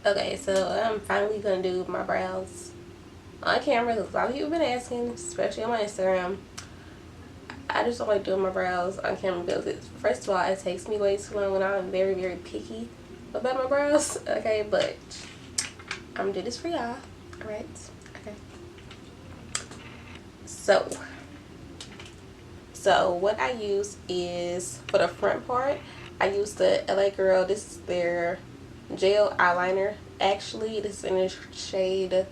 Okay, so I'm finally gonna do my brows on camera because a lot of people have been asking, especially on my Instagram. I just don't like doing my brows on camera because first of all, it takes me way too long, and I'm very, very picky about my brows. Okay, but I'm gonna do this for y'all. Alright, okay. So what I use is, for the front part, I use the LA Girl. This is their gel eyeliner. Actually, this is in the shade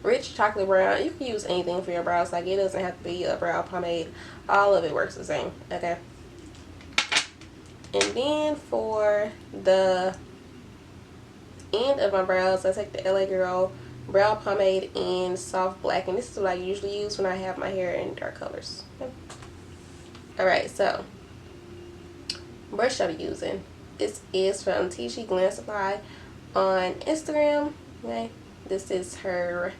Rich Chocolate Brown. You can use anything for your brows. Like, it doesn't have to be a brow pomade. All of it works the same. Okay. And then for the end of my brows, I take the LA Girl Brow Pomade in Soft Black. And this is what I usually use when I have my hair in dark colors. Okay. Alright, so brush I'll be using, this is from TG Glam Supply on Instagram. Okay, this is her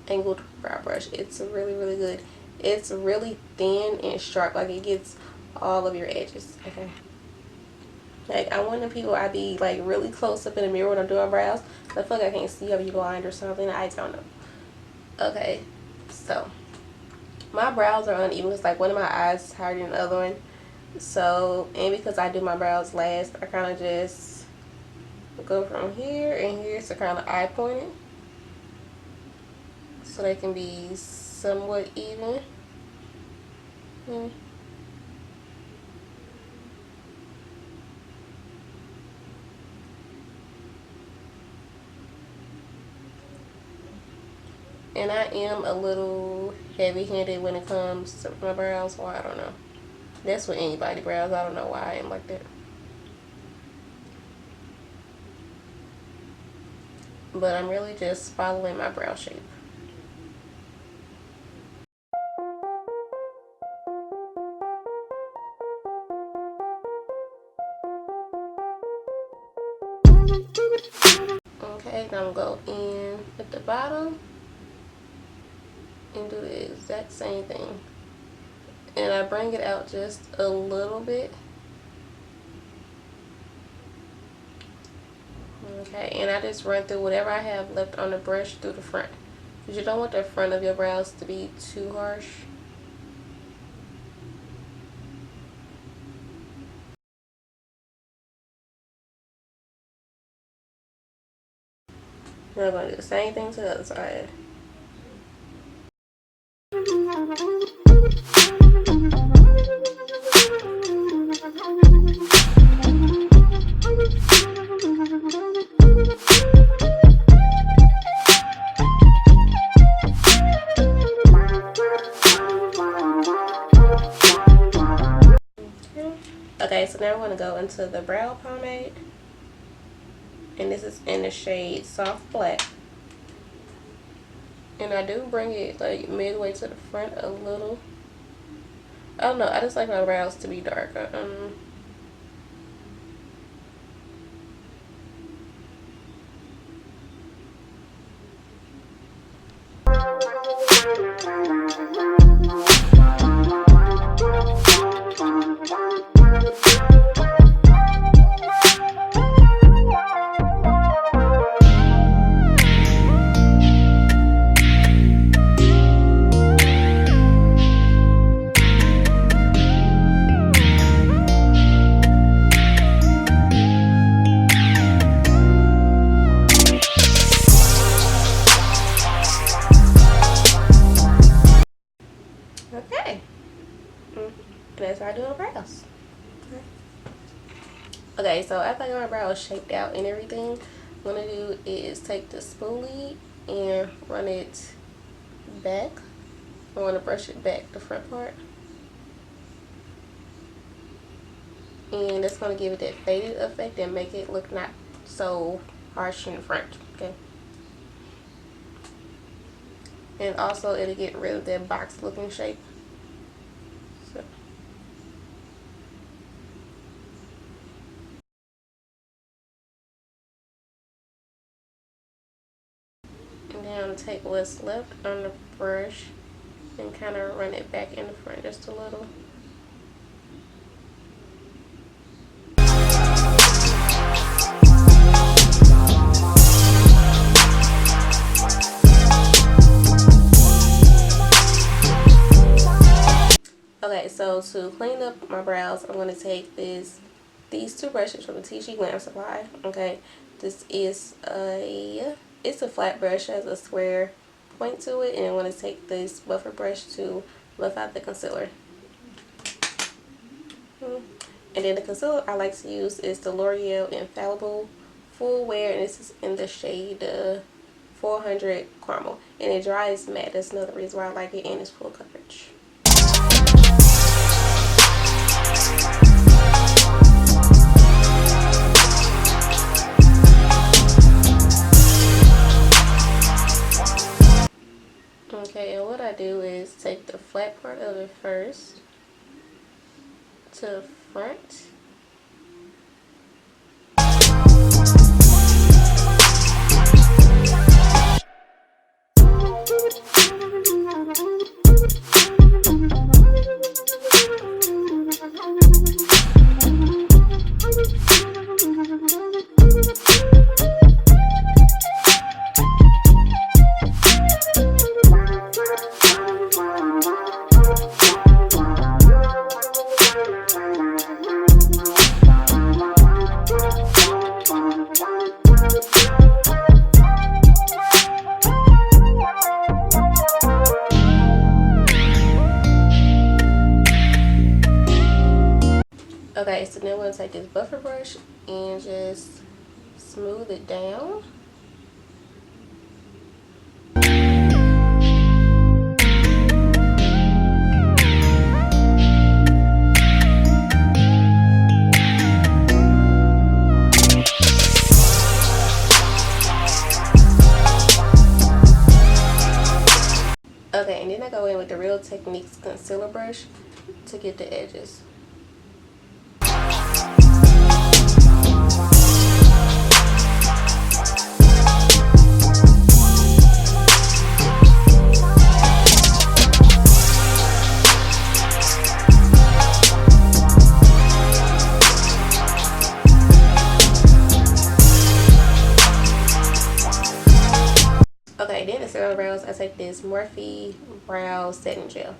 angled brow brush. It's really, really good. It's really thin and sharp, like it gets all of your edges. Okay, like I'm one of the people, I be like really close up in the mirror when I'm doing brows. I feel like I can't see, if you blind or something, I don't know. Okay, so my brows are uneven because like one of my eyes is higher than the other one. So, and because I do my brows last, I kind of just go from here and here to kind of eye pointed, so they can be somewhat even. And I am a little heavy-handed when it comes to my brows, well, I don't know. That's with anybody brows. I don't know why I am like that. But I'm really just following my brow shape. Okay, now I'm going to go in at the bottom and do the exact same thing. And I bring it out just a little bit. Okay, and I just run through whatever I have left on the brush through the front, because you don't want the front of your brows to be too harsh. Now I'm going to do the same thing to the other side. Okay, so now I'm going to go into the brow pomade, and this is in the shade Soft Black. And I do bring it like midway to the front a little. I don't know, I just like my brows to be darker. Okay, that's how I do my brows. Okay, so after I got my brows shaped out and everything, what I'm going to do is take the spoolie and run it back. I want to brush it back, the front part. And that's going to give it that faded effect and make it look not so harsh in the front. Okay. And also it'll get rid of that box looking shape. So. And then I'm going to take what's left on the brush and kind of run it back in the front just a little. So to clean up my brows, I'm going to take these two brushes from the TG Glam Supply. Okay, this is it's a flat brush, has a square point to it, and I'm going to take this buffer brush to buff out the concealer. And then the concealer I like to use is the L'Oreal Infallible Full Wear, and this is in the shade 400 Caramel, and it dries matte. That's another reason why I like it, and it's full coverage. Okay, and what I do is take the flat part of it first to the front. Okay, so now I'm going to take this buffer brush and just smooth it down. Okay, and then I go in with the Real Techniques concealer brush to get the edges. Okay, then to set on the brows, I take this Morphe Brow Setting Gel.